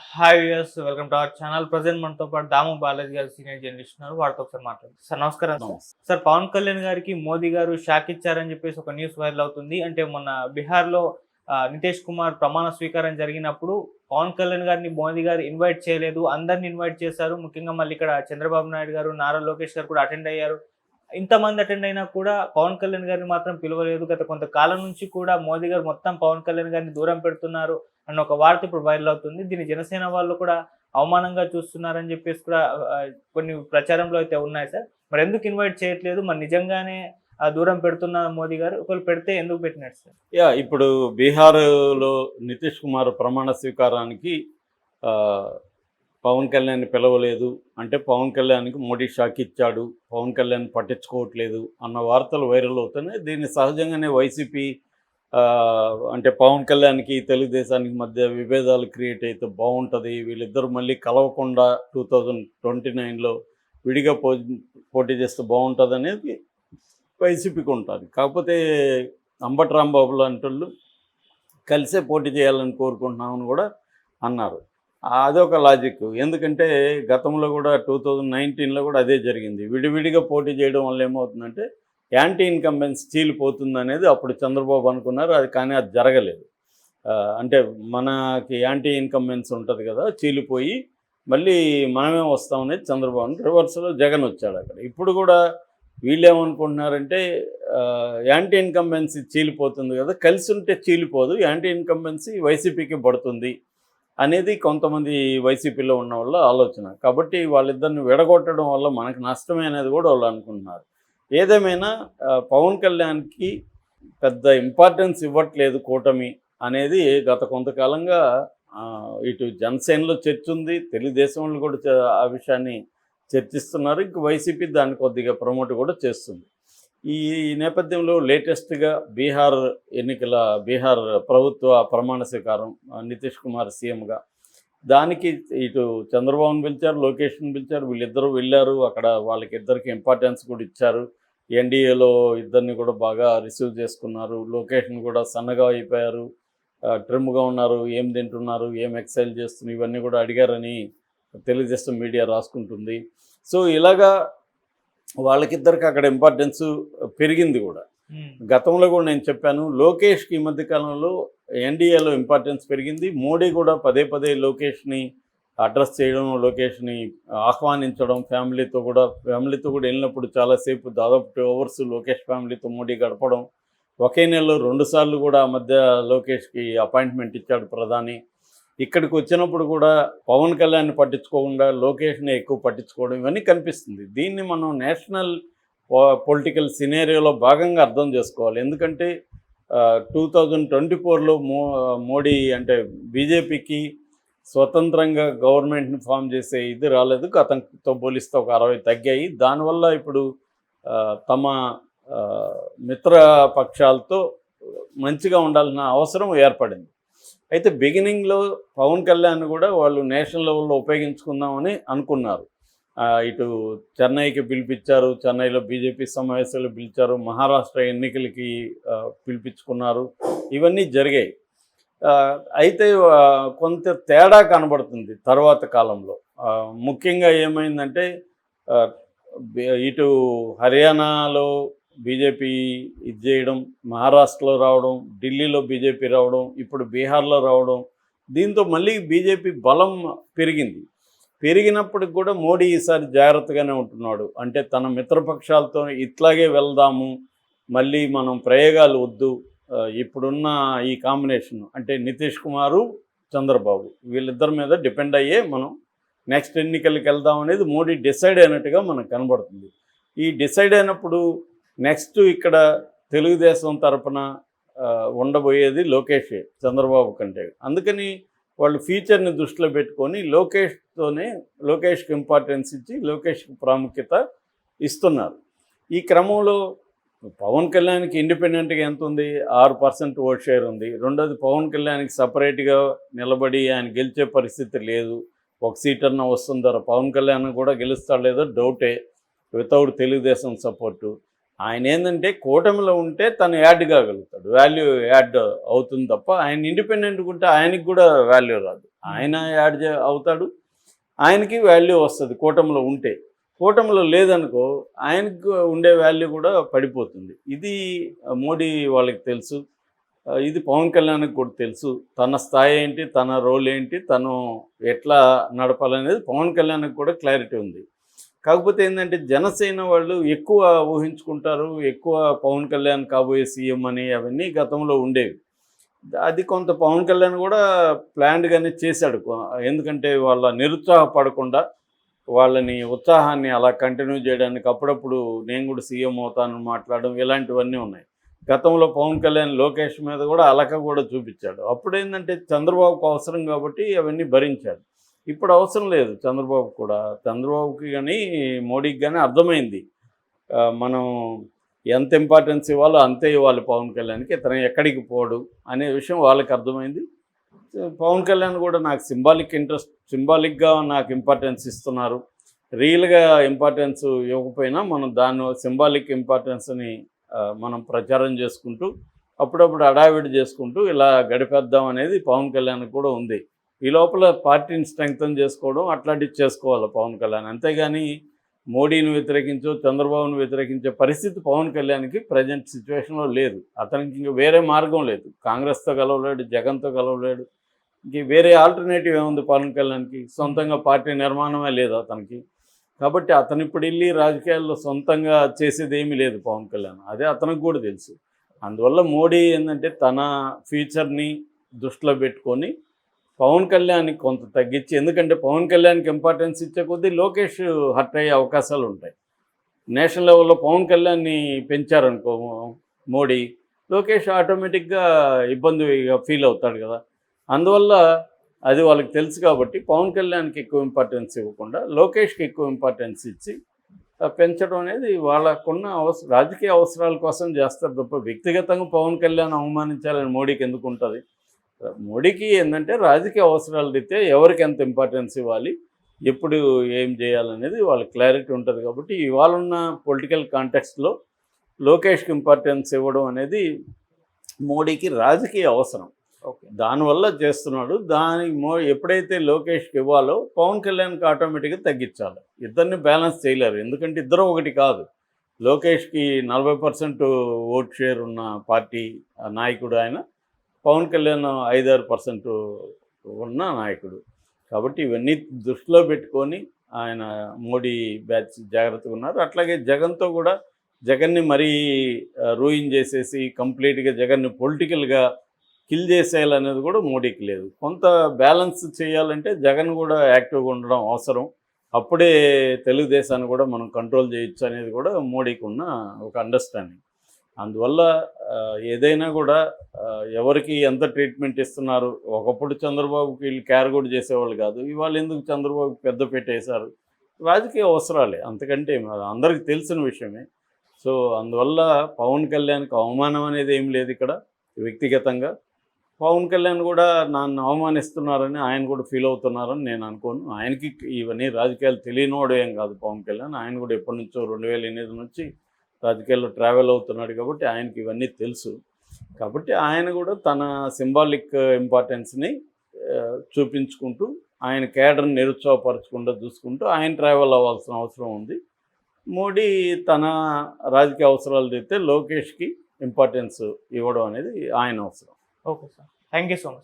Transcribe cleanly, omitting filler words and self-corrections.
Hi viewers, welcome to our channel. Present మనతో పాటు దాము బాలాజీ గారు సీనియర్ జర్నలిస్ట్ ఉన్నారు. వారితో ఒకసారి మాట్లాడండి. సార్ నమస్కారం. సార్ పవన్ కళ్యాణ్ గారికి మోదీ గారు షాక్ ఇచ్చారని చెప్పేసి ఒక న్యూస్ వైరల్ అవుతుంది. అంటే మొన్న బీహార్లో నితీష్ కుమార్ ప్రమాణ స్వీకారం జరిగినప్పుడు పవన్ కళ్యాణ్ గారిని మోదీ గారు ఇన్వైట్ చేయలేదు, అందరిని ఇన్వైట్ చేశారు. ముఖ్యంగా మళ్ళీ ఇక్కడ చంద్రబాబు నాయుడు గారు, నారా లోకేష్ గారు కూడా అటెండ్ అయ్యారు. ఇంతమంది అటెండ్ అయినా కూడా పవన్ కళ్యాణ్ గారిని మాత్రం పిలవలేదు. గత కొంతకాలం నుంచి కూడా మోదీ గారు మొత్తం పవన్ కళ్యాణ్ గారిని దూరం పెడుతున్నారు అన్న ఒక వార్త ఇప్పుడు వైరల్ అవుతుంది. దీన్ని జనసేన వాళ్ళు కూడా అవమానంగా చూస్తున్నారని చెప్పేసి కూడా కొన్ని ప్రచారంలో అయితే ఉన్నాయి సార్. మరి ఎందుకు ఇన్వైట్ చేయట్లేదు? మరి నిజంగానే దూరం పెడుతున్నారు మోదీ గారు? ఒకవేళ పెడితే ఎందుకు పెట్టినట్టు సార్? ఇప్పుడు బీహార్లో నితీష్ కుమార్ ప్రమాణ స్వీకారానికి పవన్ కళ్యాణ్ పిలవలేదు అంటే పవన్ కళ్యాణ్కి మోడీ షాక్ ఇచ్చాడు, పవన్ కళ్యాణ్ పట్టించుకోవట్లేదు అన్న వార్తలు వైరల్ అవుతున్నాయి. దీన్ని సహజంగానే వైసీపీ అంటే పవన్ కళ్యాణ్కి తెలుగుదేశానికి మధ్య విభేదాలు క్రియేట్ అయితే బాగుంటుంది, వీళ్ళిద్దరూ మళ్ళీ కలవకుండా 2029లో విడిగా పోటీ చేస్తే బాగుంటుంది అనేది వైసీపీకి ఉంటుంది. కాకపోతే అంబటి రాంబాబు లాంటి వాళ్ళు కలిసే పోటీ చేయాలని కోరుకుంటున్నామని కూడా అన్నారు. అదొక లాజిక్. ఎందుకంటే గతంలో కూడా 2019లో కూడా అదే జరిగింది. విడివిడిగా పోటీ చేయడం వల్ల ఏమవుతుందంటే యాంటీ ఇన్కంబెన్స్ చీలిపోతుంది అనేది అప్పుడు చంద్రబాబు అనుకున్నారు. కానీ అది జరగలేదు. అంటే మనకి యాంటీ ఇన్కంబెన్స్ ఉంటుంది కదా, చీలిపోయి మళ్ళీ మనమే వస్తామనేది చంద్రబాబు. రివర్స్లో జగన్ వచ్చాడు అక్కడ. ఇప్పుడు కూడా వీళ్ళు ఏమనుకుంటున్నారంటే యాంటీ ఇన్కంబెన్సీ చీలిపోతుంది కదా, కలిసి ఉంటే చీలిపోదు, యాంటీ ఇన్కంబెన్సీ వైసీపీకి పడుతుంది అనేది కొంతమంది వైసీపీలో ఉన్న వాళ్ళ ఆలోచన. కాబట్టి వాళ్ళిద్దరిని విడగొట్టడం వల్ల మనకు నష్టమే అనేది కూడా వాళ్ళు అనుకుంటున్నారు. ఏదేమైనా పవన్ కళ్యాణ్కి పెద్ద ఇంపార్టెన్స్ ఇవ్వట్లేదు కూటమి అనేది గత కొంతకాలంగా ఇటు జనసేనలో చర్చ ఉంది, తెలుగుదేశంలో కూడా ఆ విషయాన్ని చర్చిస్తున్నారు. ఇంక వైసీపీ దాన్ని కొద్దిగా ప్రమోట్ కూడా చేస్తుంది. ఈ నేపథ్యంలో లేటెస్ట్గా బీహార్ ప్రభుత్వ ప్రమాణ స్వీకారం నితీష్ కుమార్ సీఎంగా, దానికి ఇటు చంద్రబాబుని పిలిచారు, లోకేష్ని పిలిచారు, వీళ్ళిద్దరూ వెళ్ళారు. అక్కడ వాళ్ళకిద్దరికి ఇంపార్టెన్స్ కూడా ఇచ్చారు. ఎన్డీఏలో ఇద్దరిని కూడా బాగా రిసీవ్ చేసుకున్నారు. లోకేష్ని కూడా సన్నగా అయిపోయారు, ట్రిమ్గా ఉన్నారు, ఏం తింటున్నారు, ఏం ఎక్సర్సైజ్ చేస్తున్నారు, ఇవన్నీ కూడా అడిగారని తెలుగుదేశం మీడియా రాసుకుంటుంది. సో ఇలాగా వాళ్ళకిద్దరికి అక్కడ ఇంపార్టెన్స్ పెరిగింది కూడా. గతంలో కూడా నేను చెప్పాను, లోకేష్కి ఈ మధ్యకాలంలో ఎన్డీఏలో ఇంపార్టెన్స్ పెరిగింది. మోడీ కూడా పదే పదే లోకేష్ని అడ్రస్ చేయడం, లోకేష్ని ఆహ్వానించడం, ఫ్యామిలీతో కూడా వెళ్ళినప్పుడు చాలాసేపు దాదాపు 2 hours లోకేష్ ఫ్యామిలీతో మోడీ గడపడం. ఒకే నెలలో 2 సార్లు కూడా ఆ మధ్య లోకేష్కి అపాయింట్మెంట్ ఇచ్చాడు ప్రధాని. ఇక్కడికి వచ్చినప్పుడు కూడా పవన్ కళ్యాణ్ పట్టించుకోకుండా లోకేష్ని ఎక్కువ పట్టించుకోవడం, ఇవన్నీ కనిపిస్తుంది. దీన్ని మనం నేషనల్ పొలిటికల్ సినేరియోలో భాగంగా అర్థం చేసుకోవాలి. ఎందుకంటే 2024లో మోడీ అంటే బీజేపీకి స్వతంత్రంగా గవర్నమెంట్ని ఫామ్ చేసే ఇది రాలేదు. గతంతో పోలిస్తే ఒక 60 తగ్గాయి. దానివల్ల ఇప్పుడు తమ మిత్ర పక్షాలతో మంచిగా ఉండాల్సిన అవసరం ఏర్పడింది. అయితే బిగినింగ్లో పవన్ కళ్యాణ్ కూడా వాళ్ళు నేషనల్ లెవెల్లో ఉపయోగించుకుందామని అనుకున్నారు. ఇటు చెన్నైకి పిలిపించారు, చెన్నైలో బీజేపీ సమావేశాలు పిలిచారు, మహారాష్ట్ర ఎన్నికలకి పిలిపించుకున్నారు, ఇవన్నీ జరిగాయి. అయితే కొంత తేడా కనబడుతుంది తర్వాత కాలంలో. ముఖ్యంగా ఏమైందంటే ఇటు హర్యానాలో బీజేపీ ఇది చేయడం, మహారాష్ట్రలో రావడం, ఢిల్లీలో బీజేపీ రావడం, ఇప్పుడు బీహార్లో రావడం, దీంతో మళ్ళీ బీజేపీ బలం పెరిగినప్పటికి కూడా మోడీ ఈసారి జాగ్రత్తగానే ఉంటున్నాడు. అంటే తన మిత్రపక్షాలతో ఇట్లాగే వెళ్దాము, మళ్ళీ మనం ప్రయోగాలు వద్దు, ఇప్పుడున్న ఈ కాంబినేషన్ అంటే నితీష్ కుమారు, చంద్రబాబు వీళ్ళిద్దరి మీద డిపెండ్ అయ్యే మనం నెక్స్ట్ ఎన్నికలకి వెళ్దాం అనేది మోడీ డిసైడ్ అయినట్టుగా మనకు కనబడుతుంది. ఈ డిసైడ్ అయినప్పుడు నెక్స్ట్ ఇక్కడ తెలుగుదేశం తరపున ఉండబోయేది లోకేషే చంద్రబాబు కంటే. అందుకని వాళ్ళు ఫ్యూచర్ని దృష్టిలో పెట్టుకొని లోకేష్కి ఇంపార్టెన్స్ ఇచ్చి లోకేష్కి ప్రాముఖ్యత ఇస్తున్నారు. ఈ క్రమంలో పవన్ కళ్యాణ్కి ఇండిపెండెంట్గా ఎంత ఉంది? 6% ఓట్ షేర్ ఉంది. రెండోది పవన్ కళ్యాణ్కి సపరేట్గా నిలబడి ఆయన గెలిచే పరిస్థితి లేదు. 1 సీట్ అన్న వస్తుందారా? పవన్ కళ్యాణ్ కూడా గెలుస్తాడో లేదో డౌటే వితౌట్ తెలుగుదేశం సపోర్టు. ఆయన ఏంటంటే కూటమిలో ఉంటే తను యాడ్ కాగలుగుతాడు, వాల్యూ యాడ్ అవుతుంది తప్ప ఆయన ఇండిపెండెంట్గా ఉంటే ఆయనకి కూడా వాల్యూ రాదు. ఆయన యాడ్ అవుతాడు, ఆయనకి వాల్యూ వస్తుంది కూటమిలో ఉంటే. కూటమిలో లేదనుకో ఆయనకు ఉండే వాల్యూ కూడా పడిపోతుంది. ఇది మోడీ వాళ్ళకి తెలుసు. ఇది పవన్ కళ్యాణ్కి కూడా తెలుసు. తన స్థాయి ఏంటి, తన రోల్ ఏంటి, తను ఎట్లా నడపాలనేది పవన్ కళ్యాణ్కి కూడా క్లారిటీ ఉంది. కాకపోతే ఏంటంటే జనసేన వాళ్ళు ఎక్కువ ఊహించుకుంటారు, ఎక్కువ పవన్ కళ్యాణ్ కాబోయే సీఎం అని అవన్నీ గతంలో ఉండేవి. అది కొంత పవన్ కళ్యాణ్ కూడా ప్లాన్డ్గానే చేశాడు. ఎందుకంటే వాళ్ళ నిరుత్సాహపడకుండా వాళ్ళని ఉత్సాహాన్ని అలా కంటిన్యూ చేయడానికి అప్పుడప్పుడు నేను కూడా సీఎం అవుతానని మాట్లాడడం ఇలాంటివన్నీ ఉన్నాయి. గతంలో పవన్ కళ్యాణ్ లోకేష్ మీద కూడా అలక కూడా చూపించాడు. అప్పుడు ఏంటంటే చంద్రబాబుకు అవసరం కాబట్టి అవన్నీ భరించాడు. ఇప్పుడు అవసరం లేదు చంద్రబాబు కూడా. చంద్రబాబుకి కానీ మోడీకి కానీ అర్థమైంది మనం ఎంత ఇంపార్టెన్స్ ఇవ్వాలో అంతే ఇవ్వాలి పవన్ కళ్యాణ్కి, ఇతను ఎక్కడికి పోడు అనే విషయం వాళ్ళకి అర్థమైంది. పవన్ కళ్యాణ్ కూడా నాకు సింబాలిక్గా నాకు ఇంపార్టెన్స్ ఇస్తున్నారు. రియల్గా ఇంపార్టెన్స్ ఇవ్వకపోయినా మనం దాన్ని సింబాలిక్ ఇంపార్టెన్స్ని మనం ప్రచారం చేసుకుంటూ అప్పుడప్పుడు హడావిడి చేసుకుంటూ ఇలా గడిపేద్దాం అనేది పవన్ కళ్యాణ్ కూడా ఉంది. ఈ లోపల పార్టీని స్ట్రెంగ్తన్ చేసుకోవడం అట్లాంటివి చేసుకోవాలి పవన్ కళ్యాణ్. అంతేగాని మోడీని వ్యతిరేకించో చంద్రబాబును వ్యతిరేకించే పరిస్థితి పవన్ కళ్యాణ్కి ప్రజెంట్ సిచ్యువేషన్లో లేదు. అతనికి ఇంక వేరే మార్గం లేదు. కాంగ్రెస్తో కలవలేడు, జగన్తో కలవలేడు. ఇంక వేరే ఆల్టర్నేటివ్ ఏముంది పవన్ కళ్యాణ్కి? సొంతంగా పార్టీ నిర్మాణమే లేదు అతనికి. కాబట్టి అతను ఇప్పుడు వెళ్ళి రాజకీయాల్లో సొంతంగా చేసేది ఏమీ లేదు పవన్ కళ్యాణ్. అదే అతనికి కూడా తెలుసు. అందువల్ల మోడీ ఏంటంటే తన ఫ్యూచర్ని దృష్టిలో పెట్టుకొని పవన్ కళ్యాణ్కి కొంత తగ్గించి, ఎందుకంటే పవన్ కళ్యాణ్కి ఇంపార్టెన్స్ ఇచ్చే కొద్దీ లోకేష్ హర్ట్ అయ్యే అవకాశాలు ఉంటాయి. నేషనల్ లెవెల్లో పవన్ కళ్యాణ్ని పెంచారనుకో మోడీ, లోకేష్ ఆటోమేటిక్గా ఇబ్బందిగా ఫీల్ అవుతాడు కదా. అందువల్ల అది వాళ్ళకి తెలుసు కాబట్టి పవన్ కళ్యాణ్కి ఎక్కువ ఇంపార్టెన్స్ ఇవ్వకుండా లోకేష్కి ఎక్కువ ఇంపార్టెన్స్ ఇచ్చి పెంచడం అనేది వాళ్ళకున్న రాజకీయ అవసరాల కోసం చేస్తారు తప్ప వ్యక్తిగతంగా పవన్ కళ్యాణ్ అవమానించాలని మోడీకి ఎందుకు ఉంటుంది? మోడీకి ఏంటంటే రాజకీయ అవసరాలు రీత్యా ఎవరికి ఎంత ఇంపార్టెన్స్ ఇవ్వాలి, ఎప్పుడు ఏం చేయాలనేది వాళ్ళ క్లారిటీ ఉంటుంది. కాబట్టి ఇవాళ ఉన్న పొలిటికల్ కాంటెక్స్ట్లో లోకేష్కి ఇంపార్టెన్స్ ఇవ్వడం అనేది మోడీకి రాజకీయ అవసరం. ఓకే, దానివల్ల చేస్తున్నాడు. ఎప్పుడైతే లోకేష్కి ఇవ్వాలో పవన్ కళ్యాణ్కి ఆటోమేటిక్గా తగ్గించాలి. ఇద్దరిని బ్యాలెన్స్ చేయలేరు, ఎందుకంటే ఇద్దరు ఒకటి కాదు. లోకేష్కి 40% ఓట్ షేర్ ఉన్న పార్టీ నాయకుడు ఆయన, పవన్ కళ్యాణ్ 5-6% ఉన్న నాయకుడు. కాబట్టి ఇవన్నీ దృష్టిలో పెట్టుకొని ఆయన మోడీ బ్యాచ్ జాగ్రత్తగా ఉన్నారు. అట్లాగే జగన్తో కూడా జగన్ని మరీ రూయిన్ చేసేసి కంప్లీట్గా జగన్ని పొలిటికల్గా కిల్ చేసేయాలనేది కూడా మోడీకి లేదు. కొంత బ్యాలెన్స్ చేయాలంటే జగన్ కూడా యాక్టివ్గా ఉండడం అవసరం. అప్పుడే తెలుగుదేశాన్ని కూడా మనం కంట్రోల్ చేయొచ్చు అనేది కూడా మోడీకి ఉన్న ఒక అండర్స్టాండింగ్. అందువల్ల ఏదైనా కూడా ఎవరికి ఎంత ట్రీట్మెంట్ ఇస్తున్నారు, ఒకప్పుడు చంద్రబాబుకి వీళ్ళు కేర్ కూడా చేసేవాళ్ళు కాదు. ఇవాళ ఎందుకు చంద్రబాబుకి పెద్ద పెట్టేశారు? రాజకీయ అవసరాలే, అంతకంటే అందరికీ తెలిసిన విషయమే. సో అందువల్ల పవన్ కళ్యాణ్కి అవమానం అనేది ఏం లేదు ఇక్కడ. వ్యక్తిగతంగా పవన్ కళ్యాణ్ కూడా నన్ను అవమానిస్తున్నారని ఆయన కూడా ఫీల్ అవుతున్నారని నేను అనుకోను. ఆయనకి ఇవన్నీ రాజకీయాలు తెలియనివాడు ఏం కాదు పవన్ కళ్యాణ్. ఆయన కూడా ఎప్పటి నుంచో 2008 నుంచి రాజకీయాల్లో ట్రావెల్ అవుతున్నాడు కాబట్టి ఆయనకి ఇవన్నీ తెలుసు. కాబట్టి ఆయన కూడా తన సింబాలిక్ ఇంపార్టెన్స్ని చూపించుకుంటూ ఆయన కేడర్ని నిరుత్సాహపరచకుండా చూసుకుంటూ ఆయన ట్రావెల్ అవ్వాల్సిన అవసరం ఉంది. మోడీ తన రాజకీయ అవసరాలు తెస్తే లోకేష్కి ఇంపార్టెన్స్ ఇవ్వడం అనేది ఆయన అవసరం. Okay sir, thank you so much.